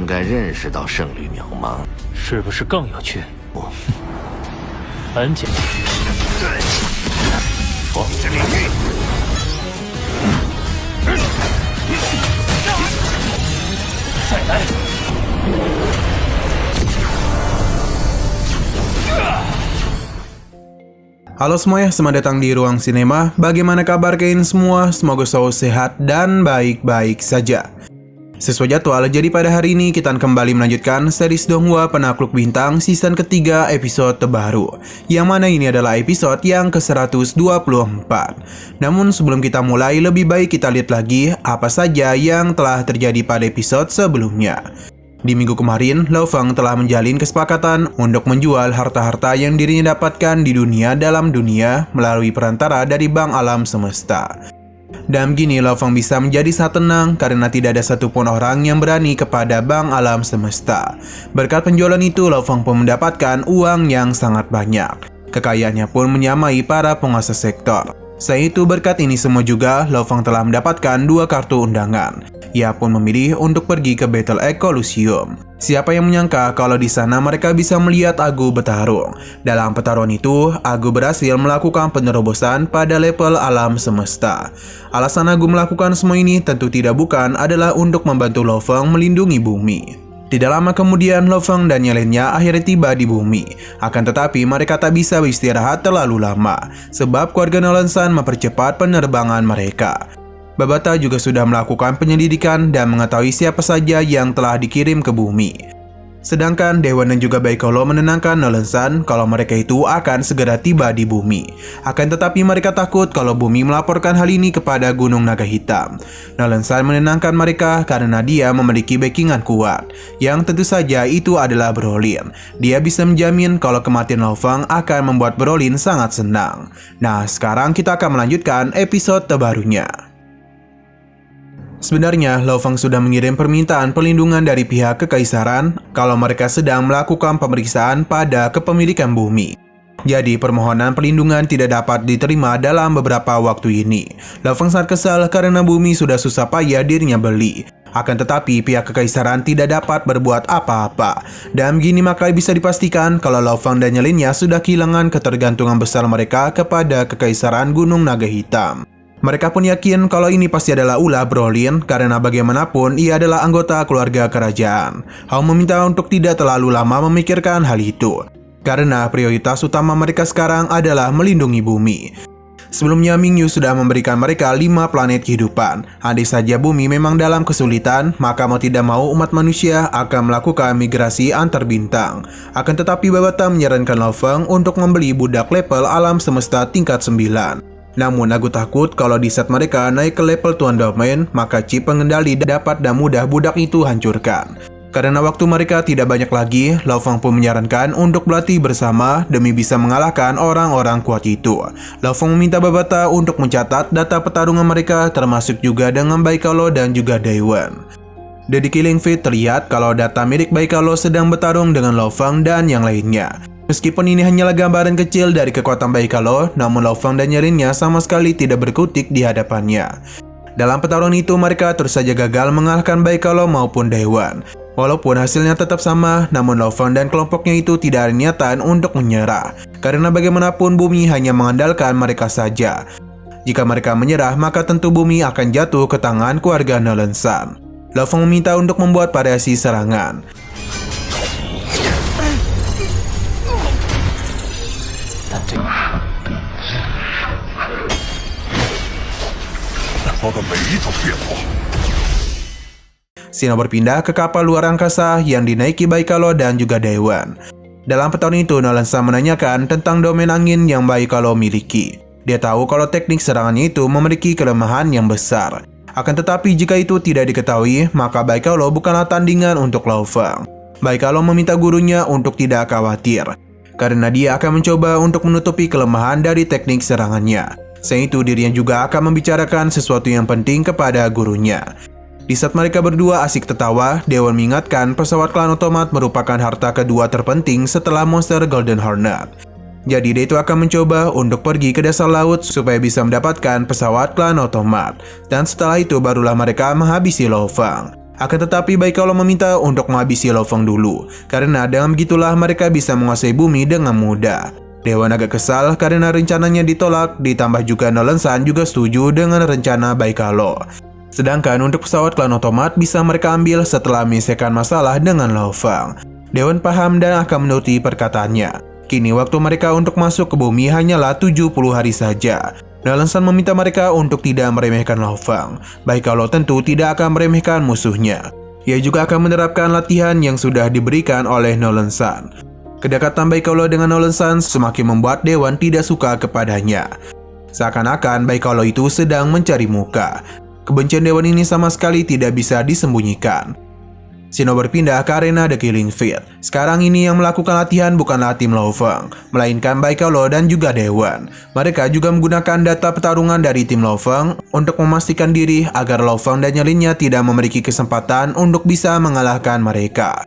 应该认识到胜率渺茫。是不是更有趣？很简单。风之领域。再来。Halo semuanya, selamat datang di Ruang Sinema. Bagaimana kabar kalian semua? Semoga selalu sehat dan baik-baik saja. Sesuai jadwal, jadi pada hari ini kita akan kembali melanjutkan series Donghua Penakluk Bintang season ketiga episode terbaru, yang mana ini adalah episode yang ke-124. Namun sebelum kita mulai, lebih baik kita lihat lagi apa saja yang telah terjadi pada episode sebelumnya. Di minggu kemarin, Lao Feng telah menjalin kesepakatan untuk menjual harta-harta yang dirinya dapatkan di dunia dalam dunia melalui perantara dari Bank Alam Semesta. Dan begini Lao Feng bisa menjadi sangat tenang karena tidak ada satupun orang yang berani kepada Bank Alam Semesta. Berkat penjualan itu, Lao Feng pun mendapatkan uang yang sangat banyak. Kekayaannya pun menyamai para penguasa sektor. Selain itu, berkat ini semua juga, Lao Feng telah mendapatkan 2 kartu undangan. Ia pun memilih untuk pergi ke Battle Egg Colosseum. Siapa yang menyangka kalau di sana mereka bisa melihat Agu bertarung. Dalam pertarungan itu, Agu berhasil melakukan penerobosan pada level alam semesta. Alasan Agu melakukan semua ini tentu tidak bukan adalah untuk membantu Lao Feng melindungi bumi. Tidak lama kemudian, Lao Feng dan yang lainnya akhirnya tiba di bumi. Akan tetapi mereka tak bisa beristirahat terlalu lama, sebab keluarga Nolan San mempercepat penerbangan mereka. Babata juga sudah melakukan penyelidikan dan mengetahui siapa saja yang telah dikirim ke bumi. Sedangkan Dewan dan juga Baikolo menenangkan Nolan San kalau mereka itu akan segera tiba di bumi. Akan tetapi mereka takut kalau bumi melaporkan hal ini kepada Gunung Naga Hitam. Nolan San menenangkan mereka karena dia memiliki backingan kuat, yang tentu saja itu adalah Brolin. Dia bisa menjamin kalau kematian Lao Feng akan membuat Brolin sangat senang. Nah, sekarang kita akan melanjutkan episode terbarunya. Sebenarnya, Lao Feng sudah mengirim permintaan perlindungan dari pihak kekaisaran kalau mereka sedang melakukan pemeriksaan pada kepemilikan bumi. Jadi, permohonan perlindungan tidak dapat diterima dalam beberapa waktu ini. Lao Feng sangat kesal karena bumi sudah susah payah dirinya beli. Akan tetapi, pihak kekaisaran tidak dapat berbuat apa-apa. Dan begini maka bisa dipastikan kalau Lao Feng dan lainnya sudah kehilangan ketergantungan besar mereka kepada kekaisaran Gunung Naga Hitam. Mereka pun yakin kalau ini pasti adalah ulah Brolin karena bagaimanapun ia adalah anggota keluarga kerajaan. Hao meminta untuk tidak terlalu lama memikirkan hal itu, karena prioritas utama mereka sekarang adalah melindungi bumi. Sebelumnya Mingyu sudah memberikan mereka 5 planet kehidupan. Andai saja bumi memang dalam kesulitan, maka mau tidak mau umat manusia akan melakukan migrasi antar bintang. Akan tetapi Babata menyarankan Lao Feng untuk membeli budak level alam semesta tingkat 9. Namun Agu takut kalau di saat mereka naik ke level Tuan Domain, maka chip pengendali dapat dan mudah budak itu hancurkan. Karena waktu mereka tidak banyak lagi, Lao Feng pun menyarankan untuk berlatih bersama demi bisa mengalahkan orang-orang kuat itu. Lao Feng meminta Babata untuk mencatat data pertarungan mereka, termasuk juga dengan Baikalo dan juga Daewon. Dari Killing Feed terlihat kalau data milik Baikalo sedang bertarung dengan Lao Feng dan yang lainnya. Meskipun ini hanyalah gambaran kecil dari kekuatan Baikalo, namun Lao Feng dan lainnya sama sekali tidak berkutik di hadapannya. Dalam pertarungan itu mereka terus saja gagal mengalahkan Baikalo maupun Daewon. Walaupun hasilnya tetap sama, namun Lao Feng dan kelompoknya itu tidak ada niatan untuk menyerah. Karena bagaimanapun bumi hanya mengandalkan mereka saja. Jika mereka menyerah, maka tentu bumi akan jatuh ke tangan keluarga Nolan San. Lao Feng meminta untuk membuat variasi serangan. Shino berpindah ke kapal luar angkasa yang dinaiki Baikalo dan juga Daewon. Dalam pertarungan itu, Nolan San menanyakan tentang domain angin yang Baikalo miliki. Dia tahu kalau teknik serangannya itu memiliki kelemahan yang besar. Akan tetapi jika itu tidak diketahui, maka Baikalo bukanlah tandingan untuk Lao Feng. Baikalo meminta gurunya untuk tidak khawatir, karena dia akan mencoba untuk menutupi kelemahan dari teknik serangannya. Selain itu, dirinya juga akan membicarakan sesuatu yang penting kepada gurunya. Di saat mereka berdua asik tertawa, Daewon mengingatkan pesawat klan otomat merupakan harta kedua terpenting setelah monster Golden Hornet. Jadi dia itu akan mencoba untuk pergi ke dasar laut supaya bisa mendapatkan pesawat klan otomat. Dan setelah itu barulah mereka menghabisi Lao Feng. Akan tetapi Baikalo meminta untuk menghabisi Lo Feng dulu, karena dengan begitulah mereka bisa menguasai bumi dengan mudah. Dewan agak kesal karena rencananya ditolak, ditambah juga Nolan Sun juga setuju dengan rencana Baikalo. Sedangkan untuk pesawat klan otomat bisa mereka ambil setelah menyelesaikan masalah dengan Lo Feng. Dewan paham dan akan menuruti perkataannya. Kini waktu mereka untuk masuk ke bumi hanyalah 70 hari saja. Nolan Sun meminta mereka untuk tidak meremehkan Lo Feng. Baikalo tentu tidak akan meremehkan musuhnya. Ia juga akan menerapkan latihan yang sudah diberikan oleh Nolan Sun. Kedekatan Baikalo dengan Nolan Sun semakin membuat Dewan tidak suka kepadanya. Seakan-akan Baikalo itu sedang mencari muka. Kebencian Dewan ini sama sekali tidak bisa disembunyikan. Shino berpindah ke arena The Killing Field. Sekarang ini yang melakukan latihan bukanlah tim Lo Feng, melainkan Baikalo dan juga Dewan. Mereka juga menggunakan data pertarungan dari tim Lo Feng untuk memastikan diri agar Lo Feng dan nyalinya tidak memiliki kesempatan untuk bisa mengalahkan mereka.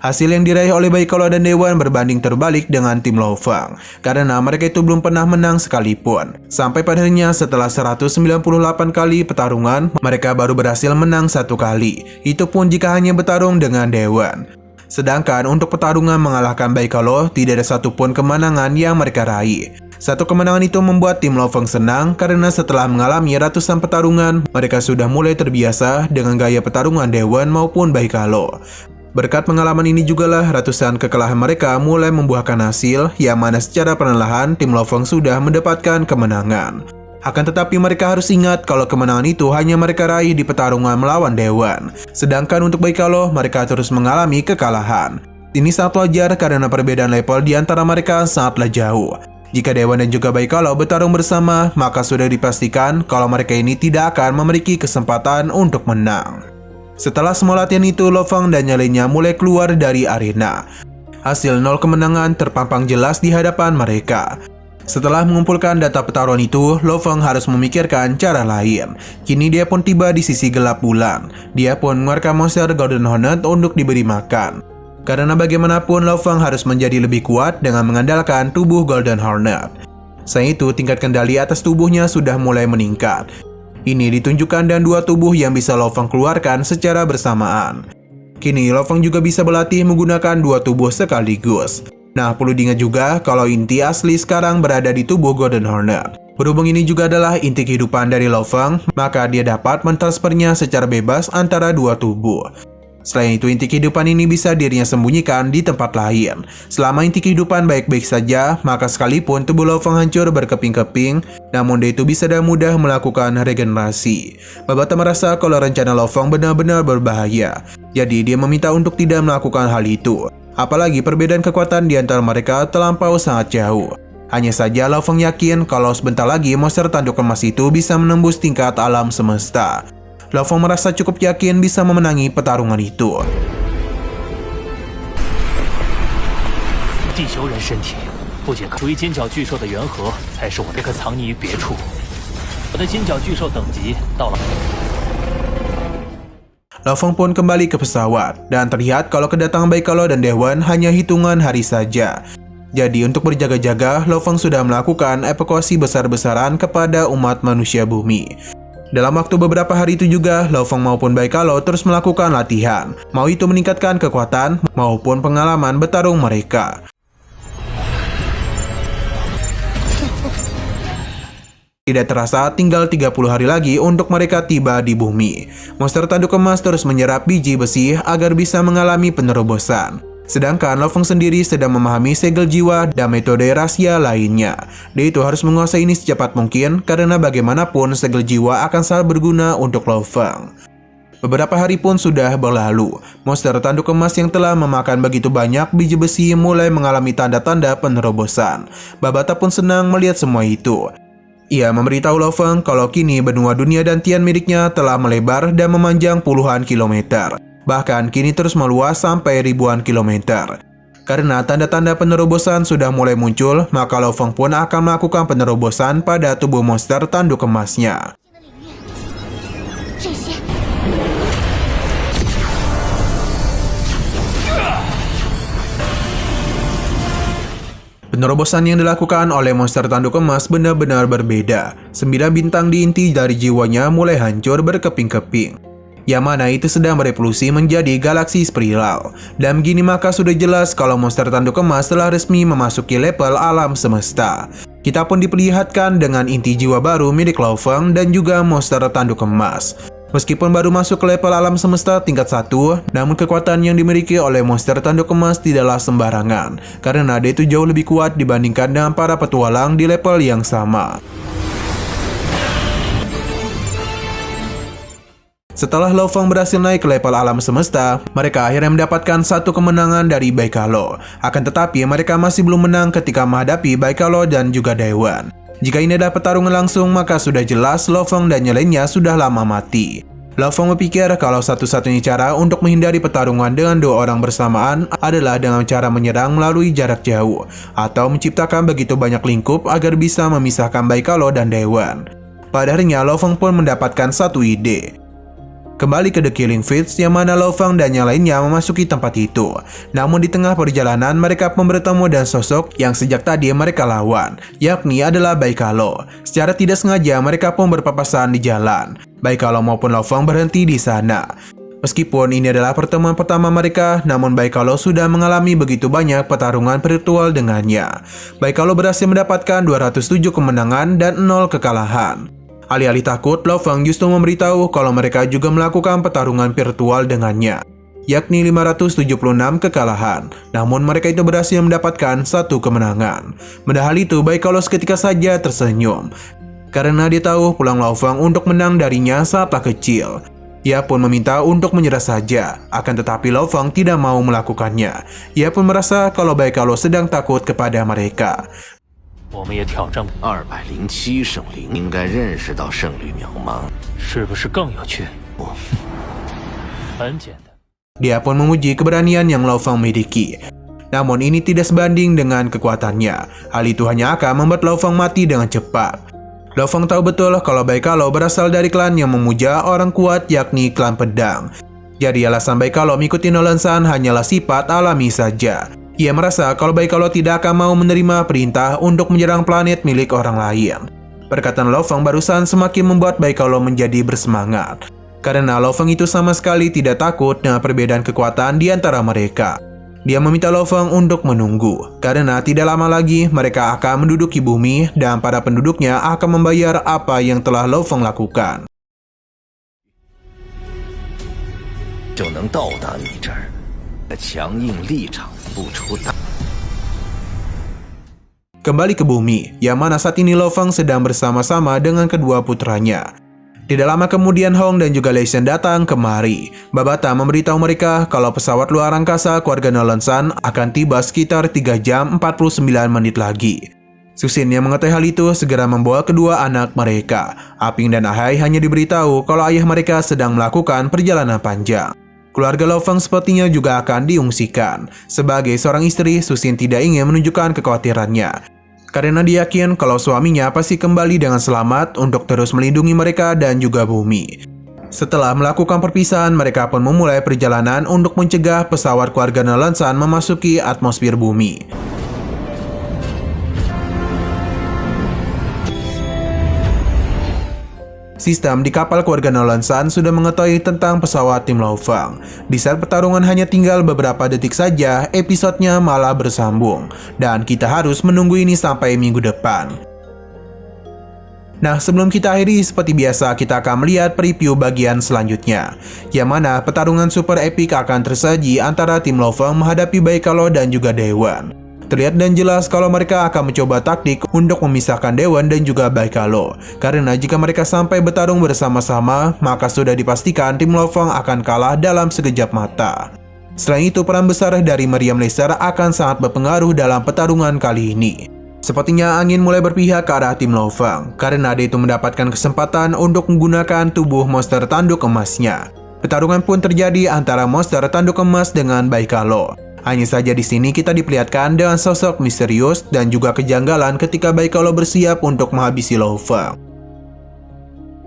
Hasil yang diraih oleh Baikalo dan Dewan berbanding terbalik dengan tim Lo Feng, karena mereka itu belum pernah menang sekalipun. Sampai padanya setelah 198 kali pertarungan, mereka baru berhasil menang 1 kali. Itu pun jika hanya bertarung dengan Dewan. Sedangkan untuk pertarungan mengalahkan Baikalo, tidak ada satupun kemenangan yang mereka raih. Satu kemenangan itu membuat tim Lo Feng senang karena setelah mengalami ratusan pertarungan, mereka sudah mulai terbiasa dengan gaya pertarungan Dewan maupun Baikalo. Berkat pengalaman ini jugalah ratusan kekalahan mereka mulai membuahkan hasil yang mana secara perlahan tim Lo Feng sudah mendapatkan kemenangan. Akan tetapi mereka harus ingat kalau kemenangan itu hanya mereka raih di pertarungan melawan Dewan. Sedangkan untuk Baikalo, mereka terus mengalami kekalahan. Ini sangat wajar karena perbedaan level di antara mereka sangatlah jauh. Jika Dewan dan juga Baikalo bertarung bersama, maka sudah dipastikan kalau mereka ini tidak akan memiliki kesempatan untuk menang. Setelah semua latihan itu, Lo Feng dan nyalinya mulai keluar dari arena. Hasil 0 kemenangan terpampang jelas di hadapan mereka. Setelah mengumpulkan data pertarungan itu, Lo Feng harus memikirkan cara lain. Kini dia pun tiba di sisi gelap bulan. Dia pun mengeluarkan monster Golden Hornet untuk diberi makan. Karena bagaimanapun Lo Feng harus menjadi lebih kuat dengan mengandalkan tubuh Golden Hornet. Selain itu, tingkat kendali atas tubuhnya sudah mulai meningkat. Ini ditunjukkan dan 2 tubuh yang bisa Lo Feng keluarkan secara bersamaan. Kini Lo Feng juga bisa berlatih menggunakan 2 tubuh sekaligus. Nah, perlu diingat juga kalau inti asli sekarang berada di tubuh Golden Hornet. Berhubung ini juga adalah inti kehidupan dari Lo Feng, maka dia dapat mentransfernya secara bebas antara 2 tubuh. Selain itu, inti kehidupan ini bisa dirinya sembunyikan di tempat lain. Selama inti kehidupan baik-baik saja, maka sekalipun tubuh Lo Feng hancur berkeping-keping, namun dia itu bisa dengan mudah melakukan regenerasi. Babata merasa kalau rencana Lo Feng benar-benar berbahaya, jadi dia meminta untuk tidak melakukan hal itu. Apalagi perbedaan kekuatan di antara mereka terlampau sangat jauh. Hanya saja Lo Feng yakin kalau sebentar lagi monster tanduk emas itu bisa menembus tingkat alam semesta. Lo Feng merasa cukup yakin bisa memenangi pertarungan itu. 地球人身体不仅属于金角巨兽的原核，才是我这颗藏匿于别处。我的金角巨兽等级到了。 Lo Feng pun kembali ke pesawat dan terlihat kalau kedatangan Baikalo dan Dewan hanya hitungan hari saja. Jadi untuk berjaga-jaga, Lo Feng sudah melakukan evakuasi besar-besaran kepada umat manusia bumi. Dalam waktu beberapa hari itu juga, Lo Feng maupun Baikalo terus melakukan latihan, mau itu meningkatkan kekuatan maupun pengalaman bertarung mereka. Tidak terasa tinggal 30 hari lagi untuk mereka tiba di bumi. Monster tanduk emas terus menyerap biji besi agar bisa mengalami penerobosan. Sedangkan Lo Feng sendiri sedang memahami segel jiwa dan metode rahasia lainnya. Dia itu harus menguasai ini secepat mungkin karena bagaimanapun segel jiwa akan sangat berguna untuk Lo Feng. Beberapa hari pun sudah berlalu. Monster tanduk emas yang telah memakan begitu banyak biji besi mulai mengalami tanda-tanda penerobosan. Babata pun senang melihat semua itu. Ia memberitahu Lo Feng kalau kini benua dunia dan Tian miliknya telah melebar dan memanjang puluhan kilometer. Bahkan kini terus meluas sampai ribuan kilometer. Karena tanda-tanda penerobosan sudah mulai muncul, maka Lo Feng pun akan melakukan penerobosan pada tubuh monster tanduk emasnya. Penerobosan yang dilakukan oleh monster tanduk emas benar-benar berbeda. 9 bintang di inti dari jiwanya mulai hancur berkeping-keping, yang mana itu sedang berevolusi menjadi galaksi spiral. Dan begini maka sudah jelas kalau monster tanduk emas telah resmi memasuki level alam semesta. Kita pun diperlihatkan dengan inti jiwa baru milik Lo Feng dan juga monster tanduk emas. Meskipun baru masuk ke level alam semesta tingkat 1, namun kekuatan yang dimiliki oleh monster tanduk emas tidaklah sembarangan, karena dia itu jauh lebih kuat dibandingkan dengan para petualang di level yang sama. Setelah Lo Feng berhasil naik ke level alam semesta, mereka akhirnya mendapatkan satu kemenangan dari Baikalo. Akan tetapi mereka masih belum menang ketika menghadapi Baikalo dan juga Daewon. Jika ini adalah pertarungan langsung, maka sudah jelas Lo Feng dan yang lainnya sudah lama mati. Lo Feng berpikir kalau satu-satunya cara untuk menghindari pertarungan dengan dua orang bersamaan adalah dengan cara menyerang melalui jarak jauh, atau menciptakan begitu banyak lingkup agar bisa memisahkan Baikalo dan Daewon. Pada harinya, Lo Feng pun mendapatkan satu ide. Kembali ke The Killing Fields, yang mana Lo Feng dan yang lainnya memasuki tempat itu. Namun di tengah perjalanan mereka pun bertemu dengan sosok yang sejak tadi mereka lawan, yakni adalah Baikalo. Secara tidak sengaja mereka pun berpapasan di jalan. Baikalo maupun Lo Feng berhenti di sana. Meskipun ini adalah pertemuan pertama mereka, namun Baikalo sudah mengalami begitu banyak pertarungan virtual dengannya. Baikalo berhasil mendapatkan 207 kemenangan dan 0 kekalahan. Alih-alih takut, Lo Feng justru memberitahu kalau mereka juga melakukan pertarungan virtual dengannya, yakni 576 kekalahan. Namun mereka itu berhasil mendapatkan satu kemenangan. Padahal itu, Baikalo seketika saja tersenyum, karena dia tahu peluang Lo Feng untuk menang darinya sangatlah kecil. Ia pun meminta untuk menyerah saja, akan tetapi Lo Feng tidak mau melakukannya. Ia pun merasa kalau Baikalo sedang takut kepada mereka. 我们也挑战207圣灵，应该认识到胜率渺茫，是不是更有趣？不，很简单。 Dia pun memuji keberanian yang Lo Feng miliki. Namun ini tidak sebanding dengan kekuatannya. Hal itu hanya akan membuat Lo Feng mati dengan cepat. Lo Feng tahu betul kalau Baikalo berasal dari klan yang memuja orang kuat, yakni klan pedang. Jadi alasan Baikalo mengikuti Nolan San hanyalah sifat alami saja. Ia merasa kalau Baikalo tidak akan mau menerima perintah untuk menyerang planet milik orang lain. Perkataan Lo Feng barusan semakin membuat Baikalo menjadi bersemangat, karena Lo Feng itu sama sekali tidak takut dengan perbedaan kekuatan di antara mereka. Dia meminta Lo Feng untuk menunggu, karena tidak lama lagi mereka akan menduduki bumi dan para penduduknya akan membayar apa yang telah Lo Feng lakukan. 就能到达你这儿，强硬立场不出大。 Kembali ke bumi, yang mana saat ini Lo Feng sedang bersama-sama dengan kedua putranya. Tidak lama kemudian Hong dan juga Lei Shen datang kemari. Babata memberitahu mereka kalau pesawat luar angkasa keluarga Nolan San akan tiba sekitar 3 jam 49 menit lagi. Susin yang mengetahui hal itu segera membawa kedua anak mereka. Aping dan Ahai hanya diberitahu kalau ayah mereka sedang melakukan perjalanan panjang. Keluarga Lo Feng sepertinya juga akan diungsikan. Sebagai seorang istri, Susin tidak ingin menunjukkan kekhawatirannya, karena dia yakin kalau suaminya pasti kembali dengan selamat untuk terus melindungi mereka dan juga bumi. Setelah melakukan perpisahan, mereka pun memulai perjalanan untuk mencegah pesawat keluarga Nolan San memasuki atmosfer bumi. Sistem di kapal keluarga Nolan San sudah mengetahui tentang pesawat tim Lo Feng. Di saat pertarungan hanya tinggal beberapa detik saja, episodenya malah bersambung. Dan kita harus menunggu ini sampai minggu depan. Nah, sebelum kita akhiri, seperti biasa kita akan melihat preview bagian selanjutnya, yang mana pertarungan super epic akan tersaji antara tim Lo Feng menghadapi Baikalo dan juga Daewon. Terlihat dan jelas kalau mereka akan mencoba taktik untuk memisahkan Daewon dan juga Baikalo, karena jika mereka sampai bertarung bersama-sama, maka sudah dipastikan tim Lo Feng akan kalah dalam sekejap mata. Selain itu, peran besar dari Miriam Laser akan sangat berpengaruh dalam pertarungan kali ini. Sepertinya angin mulai berpihak ke arah tim Lo Feng, karena dia itu mendapatkan kesempatan untuk menggunakan tubuh monster tanduk emasnya. Pertarungan pun terjadi antara monster tanduk emas dengan Baikalo. Hanya saja di sini kita diperlihatkan dengan sosok misterius dan juga kejanggalan ketika Baikalo bersiap untuk menghabisi Lo Feng.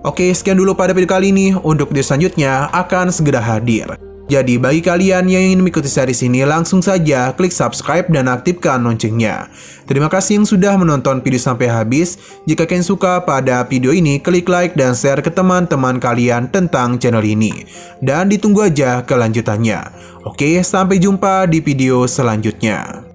Oke, sekian dulu pada video kali ini. Untuk video selanjutnya akan segera hadir. Jadi bagi kalian yang ingin mengikuti series ini, langsung saja klik subscribe dan aktifkan loncengnya. Terima kasih yang sudah menonton video sampai habis. Jika kalian suka pada video ini, klik like dan share ke teman-teman kalian tentang channel ini. Dan ditunggu aja kelanjutannya. Oke, sampai jumpa di video selanjutnya.